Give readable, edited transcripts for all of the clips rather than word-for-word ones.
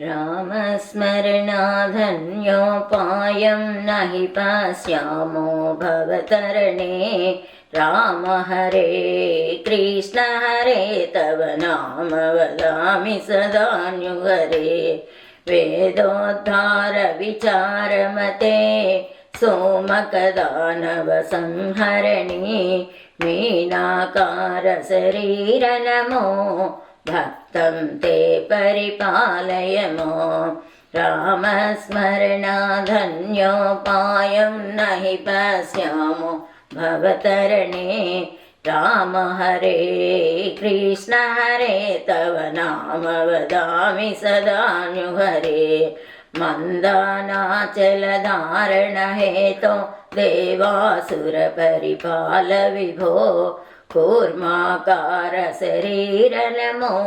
रामस्मरणाधन्योपायं न हि पश्यामो भवतरणे। राम हरे कृष्ण हरे तव नाम वदामि सदान्युहरे। वेदोद्धार विचारमते सोमकदानव संहरणी। मीनाकार शरीर नमो भक्तं ते परिपालय माम्। रामस्मरणाधन्योपायं न हि पश्यामो भवतरणे। राम हरे कृष्ण हरे तव नाम वदामि सदान्युहरे। मन्दानाचलधारण हेतो देवासुर परिपाल विभो। कूर्माकार शरीर नमो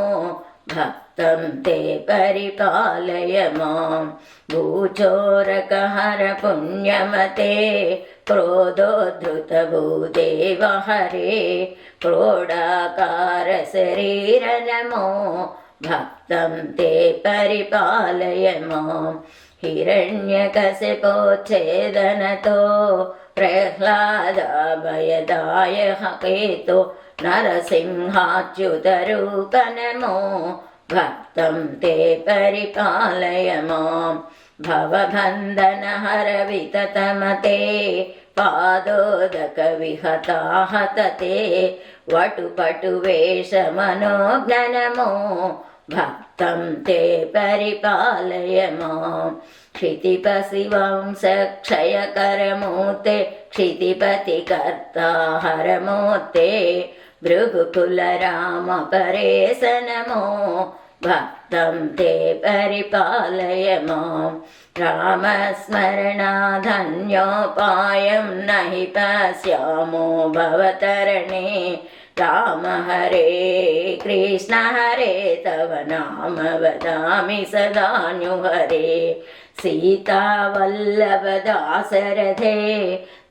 भक्तं ते परिपालय माम्। भूचोरकहर पुण्यमते क्रोधोद्धृत भूदेव हरे। क्रोडाकार शरीर नमो भक्तं ते परिपालय माम्। हिरण्यकशिपोच्छेदनतो प्रह्लादाभयदायः केतो नरसिंहाच्युतरूप नमो भक्तं ते परिपालय माम्। भवबन्धनहर विततमते पादोदक विहताहत ते। वटुपटुवेश मनोज्ञ नमो भक्तं ते परिपालय माम्। क्षितिपशिवंश क्षयकरमूर्ते क्षितिपतिकर्ता हरमूर्ते। भृगुकुल राम परेश नमो भक्तं ते परिपालय माम्। रामस्मरणाधन्योपायं न हि पश्यामो भवतरणे। राम हरे कृष्ण हरे तव नाम वदामि सदान्युहरे। सीतावल्लभ दाशरथे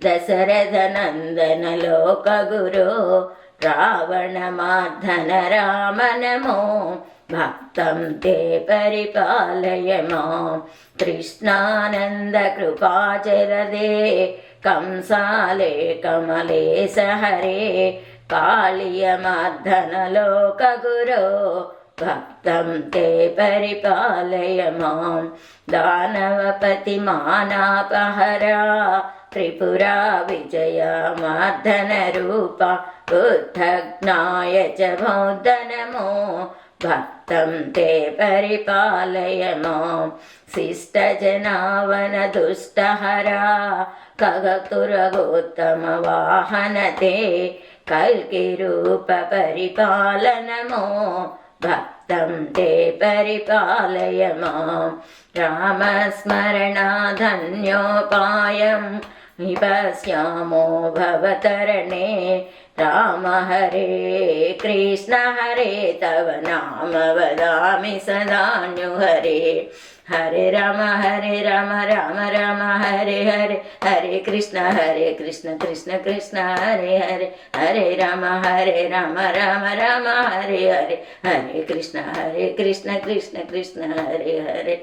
दशरथ नन्दन लोकगुरो। रावणमार्दन राम नमो भक्तं ते परिपालय माम्। कृष्णानन्द कृपाचरदे कंसाले कमलेश हरे। कालियमर्दन लोकगुरो भक्तं ते परिपालय माम्। दानवपति मानापहरा त्रिपुरा विजय मर्दन रूपा। बुद्धज्ञाय च बौद्ध नमो भक्तं ते परिपालय माम्। शिष्टजनावन दुष्टहरा खगतुरगोत्तम वाहन ते। कल्किरूप परिपाल नमो भक्तं ते परिपालय माम्। रामस्मरणाधन्योपायं हि पश्यामो भवतरणे। राम हरे कृष्ण हरे तव नाम वदामि सदान्युहरे। हरे राम राम राम हरे हरे। हरे कृष्ण कृष्ण कृष्ण हरे हरे। हरे राम राम राम हरे हरे। हरे कृष्ण कृष्ण कृष्ण हरे हरे।